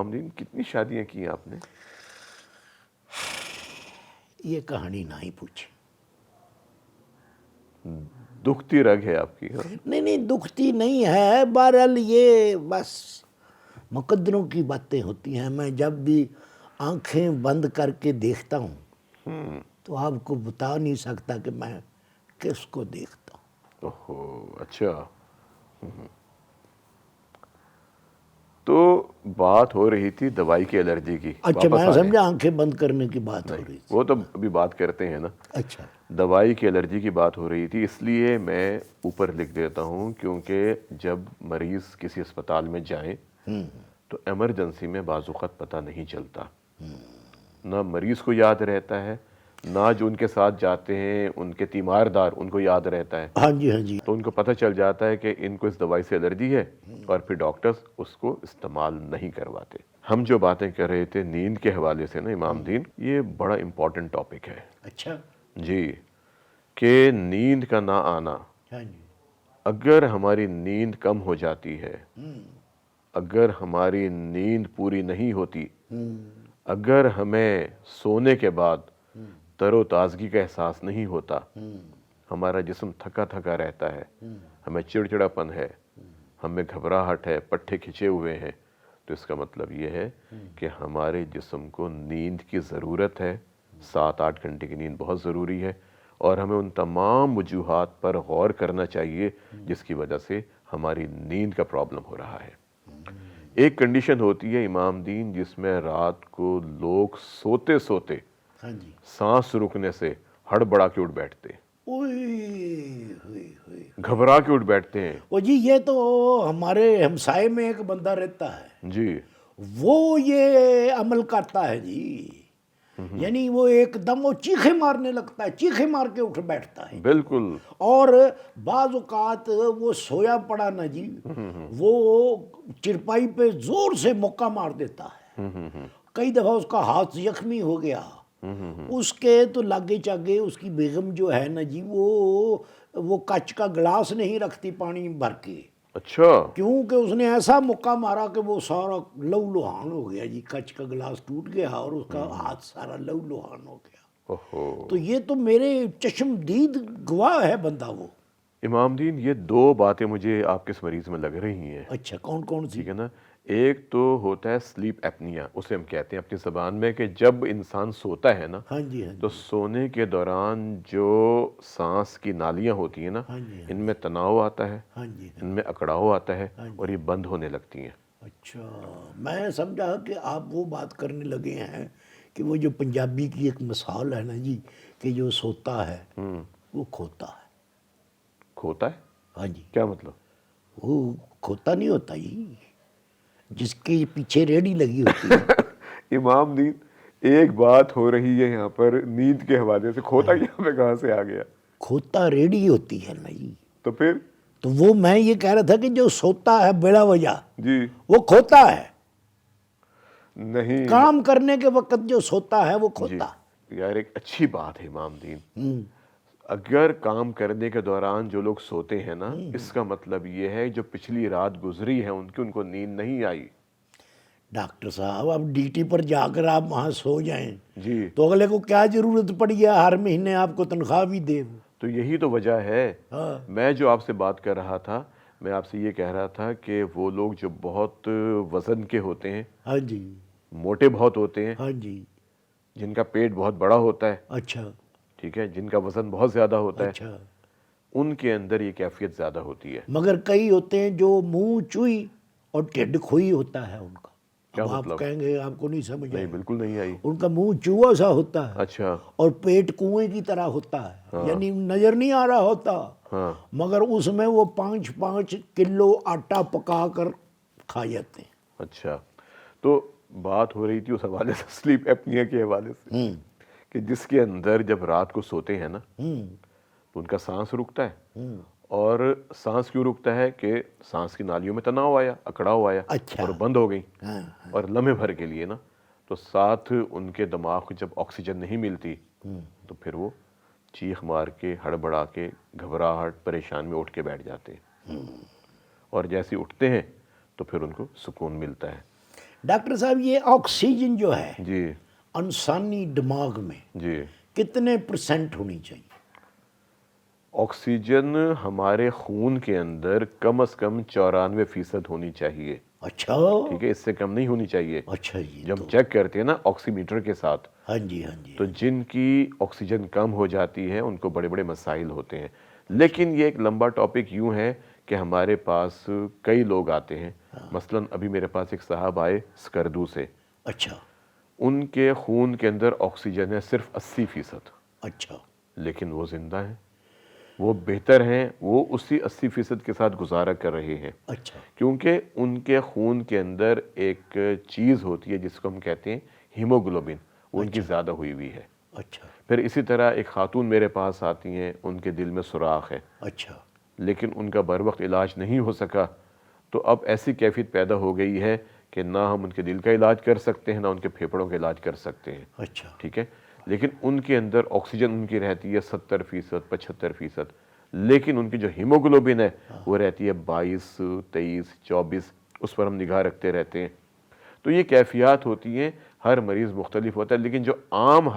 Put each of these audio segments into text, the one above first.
امام دین کتنی شادیاں کی ہیں آپ نے؟ یہ کہانی نہ ہی پوچھیں. دکھتی رگ ہے آپ کی. نہیں دکھتی نہیں ہے. بہرحال یہ بس مقدروں کی باتیں ہوتی ہیں. میں جب بھی آنکھیں بند کر کے دیکھتا ہوں تو آپ کو بتا نہیں سکتا کہ میں کس کو دیکھتا ہوں. اوہو اچھا. تو بات ہو رہی تھی دوائی کی الرجی کی. اچھا میں سمجھا آنکھیں بند کرنے کی بات ہو رہی تھی. وہ تو ابھی بات کرتے ہیں نا. اچھا دوائی کی الرجی کی بات ہو رہی تھی، اس لیے میں اوپر لکھ دیتا ہوں کیونکہ جب مریض کسی اسپتال میں جائیں تو ایمرجنسی میں بعض اوقات پتہ نہیں چلتا. نہ مریض کو یاد رہتا ہے، نہ جو ان کے ساتھ جاتے ہیں ان کے تیماردار ان کو یاد رہتا ہے. ہاں جی. تو ان کو پتہ چل جاتا ہے کہ ان کو اس دوائی سے الرجی ہے اور پھر ڈاکٹرز اس کو استعمال نہیں کرواتے. ہم جو باتیں کر رہے تھے نیند کے حوالے سے نا امام دین، یہ بڑا امپورٹنٹ ٹاپک ہے. اچھا جی، کہ نیند کا نہ آنا. ہاں جی. اگر ہماری نیند کم ہو جاتی ہے، اگر ہماری نیند پوری نہیں ہوتی، اگر ہمیں سونے کے بعد تر و تازگی کا احساس نہیں ہوتا، ہمارا جسم تھکا تھکا رہتا ہے، ہمیں چڑچڑاپن ہے، ہمیں گھبراہٹ ہے، پٹھے کھچے ہوئے ہیں، تو اس کا مطلب یہ ہے کہ ہمارے جسم کو نیند کی ضرورت ہے. 7-8 گھنٹے کی نیند بہت ضروری ہے اور ہمیں ان تمام وجوہات پر غور کرنا چاہیے جس کی وجہ سے ہماری نیند کا پرابلم ہو رہا ہے. ایک کنڈیشن ہوتی ہے امام دین جس میں رات کو لوگ سوتے سوتے ہاں جی. سانس رکنے سے ہڑبڑا کے اٹھ بیٹھتے ہیں، ہوئی. گھبرا کے اٹھ بیٹھتے ہیں. وہ جی یہ تو ہمارے ہمسائے میں ایک بندہ رہتا ہے، جی وہ یہ عمل کرتا ہے جی. یعنی وہ ایک دم وہ چیخے مارنے لگتا ہے، چیخے مار کے اٹھ بیٹھتا ہے. بالکل. اور بعض اوقات وہ سویا پڑا نا جی، وہ چرپائی پہ زور سے مکہ مار دیتا ہے. کئی دفعہ اس کا ہاتھ زخمی ہو گیا. اس کے تو لاگے چاگے اس کی بیگم جو ہے نا جی، وہ کچ کا گلاس نہیں رکھتی پانی بھر کے، اچھا. کیونکہ اس نے ایسا مکہ مارا کہ وہ سارا لہو لہان ہو گیا جی. کچ کا گلاس ٹوٹ گیا اور اس کا ہاتھ سارا لہو لہان ہو گیا. اوہو. تو یہ تو میرے چشم دید گواہ ہے بندہ وہ. امام دین یہ 2 باتیں مجھے آپ کے اس مریض میں لگ رہی ہیں. اچھا کون سی؟ ٹھیک ہے نا. ایک تو ہوتا ہے سلیپ ایپنیا، اسے ہم کہتے ہیں اپنی زبان میں کہ جب انسان سوتا ہے نا ہاں جی. تو سونے کے دوران جو سانس کی نالیاں ہوتی ہیں نا، ہاں جی. ان میں تناؤ آتا ہے، ہاں جی. ان میں اکڑاؤ آتا ہے اور یہ بند ہونے لگتی ہیں. اچھا میں سمجھا کہ آپ وہ بات کرنے لگے ہیں کہ وہ جو پنجابی کی ایک مثال ہے نا جی، کہ جو سوتا ہے وہ کھوتا ہے. کھوتا ہے؟ ہاں جی. کیا مطلب؟ وہ کھوتا نہیں ہوتا جی، جس کے پیچھے ریڑھی لگی ہوتی ہے. امام دین ایک بات ہو رہی ہے یہاں پر نیند کے حوالے سے، کھوتا یہاں پہ کہاں سے آ گیا؟ کھوتا ریڑھی ہوتی ہے نا جی. تو پھر تو وہ میں یہ کہہ رہا تھا کہ جو سوتا ہے بلا وجہ جی وہ کھوتا ہے. نہیں. کام کرنے کے وقت جو سوتا ہے وہ جی کھوتا. یار ایک اچھی بات ہے امام دین، اگر کام کرنے کے دوران جو لوگ سوتے ہیں نا، اس کا مطلب یہ ہے جو پچھلی رات گزری ہے ان کو نیند نہیں آئی. ڈاکٹر صاحب اب ڈیوٹی پر جا کر آپ وہاں سو جائیں جی تو اگلے کو کیا ضرورت پڑی ہے ہر مہینے آپ کو تنخواہ بھی دے. تو یہی تو وجہ ہے. ہاں. میں جو آپ سے بات کر رہا تھا، میں آپ سے یہ کہہ رہا تھا کہ وہ لوگ جو بہت وزن کے ہوتے ہیں، ہاں جی. موٹے بہت ہوتے ہیں، ہاں جی. جن کا پیٹ بہت بڑا ہوتا ہے، اچھا. ٹھیک ہے، جن کا وزن بہت زیادہ ہوتا ہے، اچھا. ان کے اندر یہ کیفیت زیادہ ہوتی ہے. مگر کئی ہوتے ہیں جو منہ چوئی اور ٹھڈ کھوئی ہوتا ہے ان کا. کیا اب آپ مطلب؟ کہیں گے آپ کو نہیں سمجھ نہیں آئے. بالکل نہیں آئی. ان کا منہ چوہا سا ہوتا ہے اچھا. اور پیٹ کنویں کی طرح ہوتا ہے، یعنی نظر نہیں آ رہا ہوتا، ہاں. مگر اس میں وہ 5 کلو آٹا پکا کر کھا جاتے ہیں. اچھا. تو بات ہو رہی تھی اس حوالے سے سلیپ ایپنیا کے حوالے سے کہ جس کے اندر جب رات کو سوتے ہیں نا تو ان کا سانس رکتا ہے. اور سانس کیوں رکتا ہے کہ سانس کی نالیوں میں تناؤ آیا، اکڑاؤ آیا اچھا. اور بند ہو گئی. ہاں. اور لمحے بھر کے لیے نا، تو ساتھ ان کے دماغ کو جب آکسیجن نہیں ملتی تو پھر وہ چیخ مار کے ہڑبڑا کے گھبراہٹ پریشان میں اٹھ کے بیٹھ جاتے ہیں. اور جیسے اٹھتے ہیں تو پھر ان کو سکون ملتا ہے. डॉक्टर साहब ये ऑक्सीजन जो है जी इंसानी दिमाग में जी कितने % होनी चाहिए? ऑक्सीजन हमारे खून के अंदर कम से कम 94% होनी चाहिए। अच्छा ठीक है, इससे कम नहीं होनी चाहिए। अच्छा जी, जब तो चेक करते हैं ना ऑक्सीमीटर के साथ, हाँ जी हाँ जी, तो जिनकी ऑक्सीजन कम हो जाती है उनको बड़े बड़े मसाइल होते हैं। लेकिन ये एक लंबा टॉपिक यूं है कि हमारे पास कई लोग आते हैं। मसलन अभी मेरे पास एक साहब आए स्कर्दू से, अच्छा उनके खून के अंदर ऑक्सीजन है सिर्फ 80%, अच्छा लेकिन वो जिंदा हैं, वो बेहतर हैं, वो उसी 80% के साथ गुजारा कर रहे हैं, अच्छा क्योंकि उनके खून के अंदर एक चीज़ होती है जिसको हम कहते हैं हीमोग्लोबिन, वो उनकी ज़्यादा हुई हुई है। अच्छा फिर इसी तरह एक खातून मेरे पास आती हैं, उनके दिल में सुराख है, अच्छा लेकिन उनका बर वक्त इलाज नहीं हो सका, तो अब ऐसी कैफियत पैदा हो गई है कि ना हम उनके दिल का इलाज कर सकते हैं, ना उनके फेफड़ों का इलाज कर सकते हैं। अच्छा ठीक है, लेकिन उनके अंदर ऑक्सीजन उनकी रहती है 70%, 75%, लेकिन उनकी जो हीमोग्लोबिन है वो रहती है 22, 23, 24, उस पर हम निगाह रखते रहते हैं। तो ये कैफियत होती हैं, हर मरीज़ मुख्तलिफ होता है, लेकिन जो आम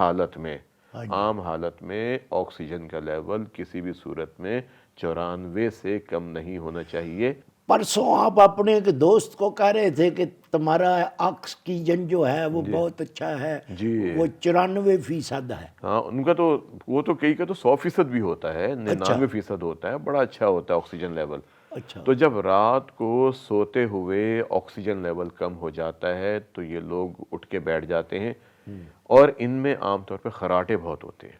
हालत में ऑक्सीजन का लेवल किसी भी सूरत में 94 से कम नहीं होना चाहिए। परसों आप अपने एक दोस्त को कह रहे थे कि तुम्हारा ऑक्सीजन जो है वो बहुत अच्छा है, जी वो 94% है। हाँ, उनका तो वो तो कई का तो 100% भी होता है, 99% होता है, बड़ा अच्छा होता है ऑक्सीजन लेवल। अच्छा तो जब रात को सोते हुए ऑक्सीजन लेवल कम हो जाता है तो ये लोग उठ के बैठ जाते हैं, और इनमें आमतौर पर खराटे बहुत होते हैं।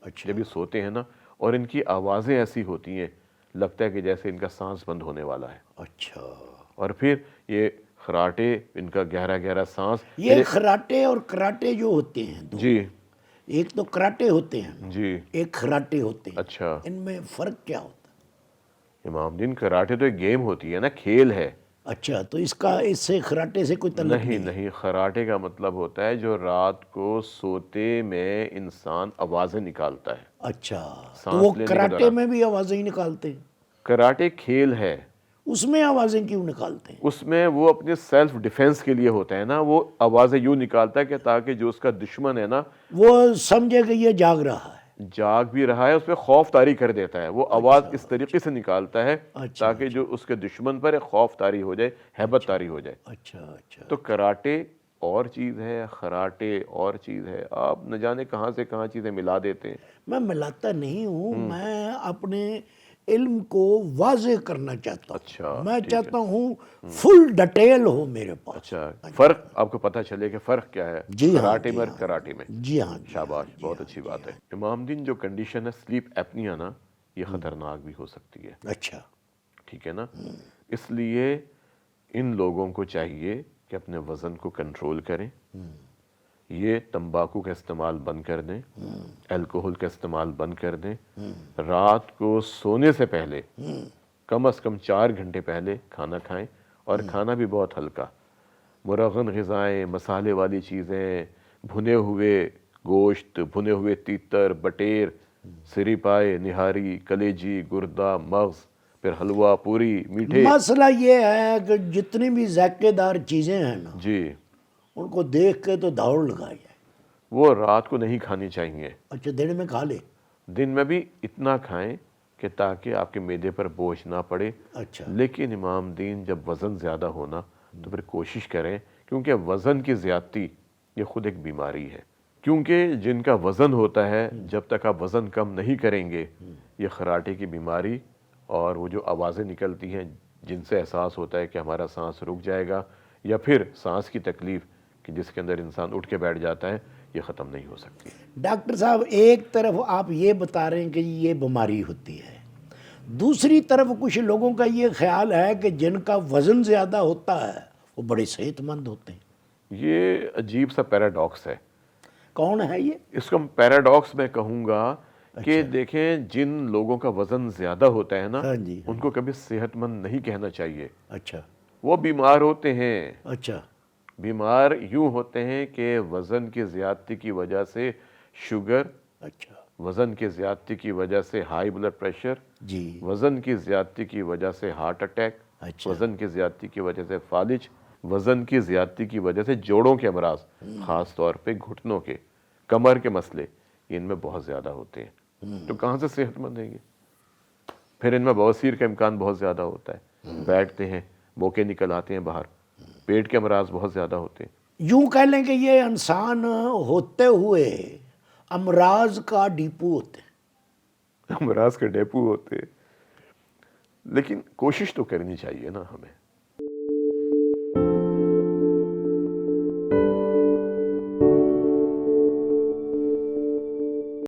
अच्छा जब ये सोते हैं ना, और इनकी आवाज़ें ऐसी होती हैं, लगता है कि जैसे इनका सांस बंद होने वाला है, अच्छा, और फिर ये खराटे, इनका गहरा गहरा सांस। ये खराटे और कराटे जो होते हैं दो, जी एक तो कराटे होते हैं, जी एक खराटे होते हैं, अच्छा, इनमें फर्क क्या होता इमामुद्दीन कराटे तो एक गेम होती है ना, खेल है। है? अच्छा, तो इसका इससे खराटे से कोई ताल्लुक नहीं नहीं है? नहीं, खराटे का मतलब होता है जो रात को सोते में इंसान आवाज़ें निकालता है अच्छा, तो सांस वो लेने के कराटे दौरान। में भी आवाजें ही निकालते हैं? कराटे खेल है, उसमें आवाजें क्यों निकालते हैं? उसमें वो अपने सेल्फ डिफेंस के लिए होता है ना, वो आवाज़ें यूँ निकालता है कि ताकि जो उसका दुश्मन है ना, वो समझे कि ये जाग रहा है। जाग भी रहा है, उस पर खौफ तारी कर देता है। वो आवाज़ इस तरीके से निकालता है अच्छा ताकि जो उसके दुश्मन पर है खौफ तारी हो जाए, हैबत तारी हो जाए। अच्छा अच्छा, तो कराटे और चीज़ है, खराटे और चीज़ है, आप न जाने कहाँ से कहाँ चीज़ें मिला देते हैं। मैं मिलाता नहीं हूँ, मैं अपने इल्म को वाजे करना चाहता हूँ। अच्छा, मैं ठीक है। चाहता हूँ फुल डिटेल हो मेरे पास। अच्छा, फ़र्क आपको पता चले कि फ़र्क क्या है जी हाँ खराटे जी में और हाँ कराटे में। जी हाँ जी हाँ शाबाश, जी बहुत हाँ अच्छी जी बात हाँ। है। इमामुद्दीन जो कंडीशन है स्लीप एपनिया ना, ये ख़तरनाक भी हो सकती है। अच्छा ठीक है ना, इसलिए इन लोगों को चाहिए कि अपने वज़न को कंट्रोल करें, ये तंबाकू का इस्तेमाल बंद कर दें, अल्कोहल का इस्तेमाल बंद कर दें, रात को सोने से पहले कम से कम 4 घंटे पहले खाना खाएं, और खाना भी बहुत हल्का, मुरगन ग़िज़ाएँ, मसाले वाली चीज़ें, भुने हुए गोश्त, भुने हुए तीतर, बटेर, सिरिपाए, निहारी, कलेजी, गुर्दा, मग़ज़, फिर हलवा, पूरी, मीठे। मसला ये है कि जितनी भी जायकेदार चीज़ें हैं ना, जी, उनको देख के तो दौड़ लगाई है। वो रात को नहीं खानी चाहिए, अच्छा, दिन में खा ले? दिन में भी इतना खाएं कि ताकि आपके मैदे पर बोझ ना पड़े। अच्छा लेकिन इमाम दीन जब वज़न ज़्यादा होना तो फिर कोशिश करें, क्योंकि वज़न की ज़्यादती ये ख़ुद एक बीमारी है, क्योंकि जिनका वज़न होता है जब तक आप वज़न कम नहीं करेंगे, ये खराटे की बीमारी और वो जो आवाज़ें निकलती हैं जिनसे एहसास होता है कि हमारा सांस रुक जाएगा, या फिर सांस की तकलीफ़ कि जिसके अंदर इंसान उठ के बैठ जाता है, ये ख़त्म नहीं हो सकती। डॉक्टर साहब, एक तरफ आप ये बता रहे हैं कि ये बीमारी होती है, दूसरी तरफ कुछ लोगों का ये ख्याल है कि जिनका वज़न ज़्यादा होता है वो बड़े सेहतमंद होते हैं। ये अजीब सा पैराडॉक्स है। कौन है ये? इसको पैराडॉक्स मैं कहूँगा कि अच्छा देखें, जिन लोगों का वज़न ज़्यादा होता है ना, हाँ जी हाँ उनको कभी सेहतमंद नहीं कहना चाहिए। अच्छा वो बीमार होते हैं। अच्छा बीमार यूं होते हैं कि वज़न की ज़्यादती की वजह से शुगर, अच्छा वज़न की ज़्यादती की वजह से हाई ब्लड प्रेशर, जी वज़न की ज़्यादती की वजह से हार्ट अटैक, अच्छा वज़न की ज़्यादती की वजह से फालिज, وزن کی زیادتی کی وجہ سے جوڑوں کے امراض، خاص طور پہ گھٹنوں کے، کمر کے مسئلے، ان میں بہت زیادہ ہوتے ہیں. تو کہاں سے صحت مند ہیں گے؟ پھر ان میں بواسیر کا امکان بہت زیادہ ہوتا ہے، بیٹھتے ہیں موقع نکل آتے ہیں باہر، پیٹ کے امراض بہت زیادہ ہوتے ہیں. یوں کہہ لیں کہ یہ انسان ہوتے ہوئے امراض کا ڈیپو ہوتے ہیں. امراض کے ڈیپو ہوتے ہیں. لیکن کوشش تو کرنی چاہیے نا ہمیں.